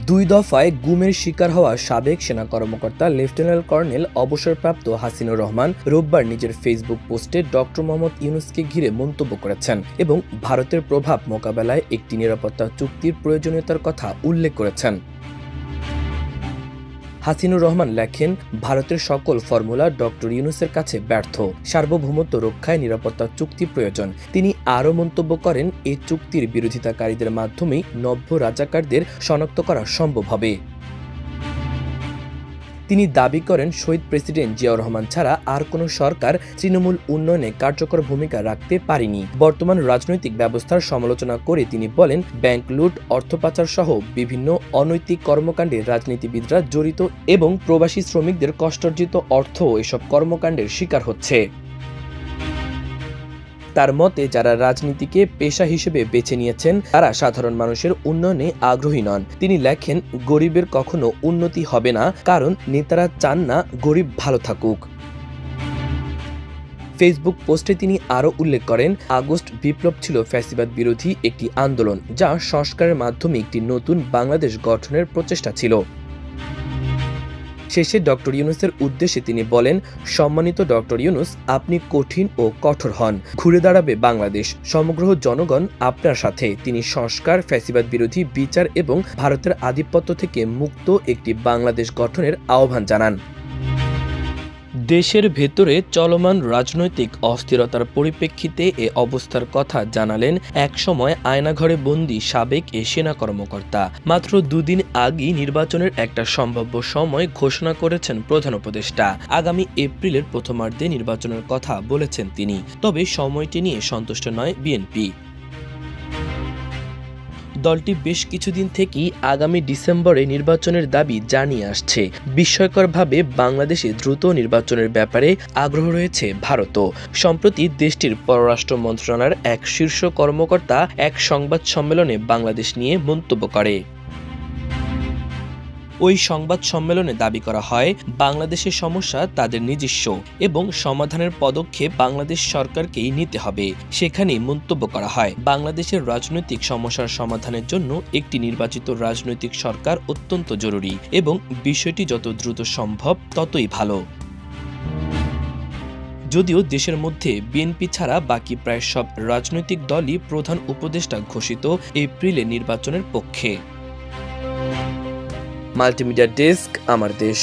দুই দফায় গুমের শিকার হওয়া সাবেক সেনা কর্মকর্তা লেফটেন্যান্ট কর্নেল অবসরপ্রাপ্ত হাসিনুর রহমান রোববার নিজের ফেসবুক পোস্টে ডক্টর মোহাম্মদ ইউনূসকে ঘিরে মন্তব্য করেছেন এবং ভারতের প্রভাব মোকাবেলায় একটি নিরাপত্তা চুক্তির প্রয়োজনীয়তার কথা উল্লেখ করেছেন। হাসিনুর রহমান লেখেন, ভারতের সকল ফর্মুলা ডক্টর ইউনূসের কাছে ব্যর্থ। সার্বভৌমত্ব রক্ষায় নিরাপত্তা চুক্তি প্রয়োজন। তিনি আরও মন্তব্য করেন, এই চুক্তির বিরোধিতাকারীদের মাধ্যমেই নব্য রাজাকারদের শনাক্ত করা সম্ভব হবে। তিনি দাবি করেন, শহীদ প্রেসিডেন্ট জিয়াউর রহমান ছাড়া আর কোনো সরকার তৃণমূল উন্নয়নে কার্যকর ভূমিকা রাখতে পারেনি। বর্তমান রাজনৈতিক ব্যবস্থার সমালোচনা করে তিনি বলেন, ব্যাংক লুট, অর্থ পাচার সহ বিভিন্ন অনৈতিক কর্মকাণ্ডে রাজনীতিবিদরা জড়িত এবং প্রবাসী শ্রমিকদের কষ্টার্জিত অর্থ এসব কর্মকাণ্ডের শিকার হচ্ছে। তার মতে, যারা রাজনীতিকে পেশা হিসেবে বেছে নিয়েছেন তারা সাধারণ মানুষের উন্নয়নে আগ্রহী নন। তিনি লেখেন, গরিবের কখনো উন্নতি হবে না, কারণ নেতারা চান না গরিব ভালো থাকুক। ফেসবুক পোস্টে তিনি আরও উল্লেখ করেন, আগস্ট বিপ্লব ছিল ফ্যাসিবাদ বিরোধী একটি আন্দোলন, যা সংস্কারের মাধ্যমে একটি নতুন বাংলাদেশ গঠনের প্রচেষ্টা ছিল। শেষে ডক্টর ইউনূসের উদ্দেশ্যে তিনি বলেন, সম্মানিত ডক্টর ইউনূস, আপনি কঠিন ও কঠোর হন। ঘুরে দাঁড়াবে বাংলাদেশ। সমগ্র জনগণ আপনার সাথে। তিনি সংস্কার, ফ্যাসিবাদ বিরোধী বিচার এবং ভারতের আধিপত্য থেকে মুক্ত একটি বাংলাদেশ গঠনের আহ্বান জানান। দেশের ভেতরে চলমান রাজনৈতিক অস্থিরতার পরিপ্রেক্ষিতে এ অবস্থার কথা জানালেন একসময় আয়নাঘরে বন্দী সাবেক এ সেনা কর্মকর্তা। মাত্র দুদিন আগেই নির্বাচনের একটা সম্ভাব্য সময় ঘোষণা করেছেন প্রধান উপদেষ্টা। আগামী এপ্রিলের প্রথমার্ধে নির্বাচনের কথা বলেছেন তিনি। তবে সময়টি নিয়ে সন্তুষ্ট নয় বিএনপি। দলটি বেশ কিছুদিন থেকেই আগামী ডিসেম্বরে নির্বাচনের দাবি জানিয়ে আসছে। বিস্ময়করভাবে বাংলাদেশে দ্রুত নির্বাচনের ব্যাপারে আগ্রহ রয়েছে ভারতও। সম্প্রতি দেশটির পররাষ্ট্র মন্ত্রণালয়ের এক শীর্ষ কর্মকর্তা এক সংবাদ সম্মেলনে বাংলাদেশ নিয়ে মন্তব্য করে। ওই সংবাদ সম্মেলনে দাবি করা হয়, বাংলাদেশের সমস্যা তাদের নিজস্ব এবং সমাধানের পদক্ষেপ বাংলাদেশ সরকারকেই নিতে হবে। সেখানে মন্তব্য করা হয়, বাংলাদেশের রাজনৈতিক সমস্যার সমাধানের জন্য একটি নির্বাচিত রাজনৈতিক সরকার অত্যন্ত জরুরি এবং বিষয়টি যত দ্রুত সম্ভব ততই ভালো। যদিও দেশের মধ্যে বিএনপি ছাড়া বাকি প্রায় সব রাজনৈতিক দলই প্রধান উপদেষ্টা ঘোষিত এপ্রিলে নির্বাচনের পক্ষে। মাল্টিমিডিয়া ডেস্ক, আমার দেশ।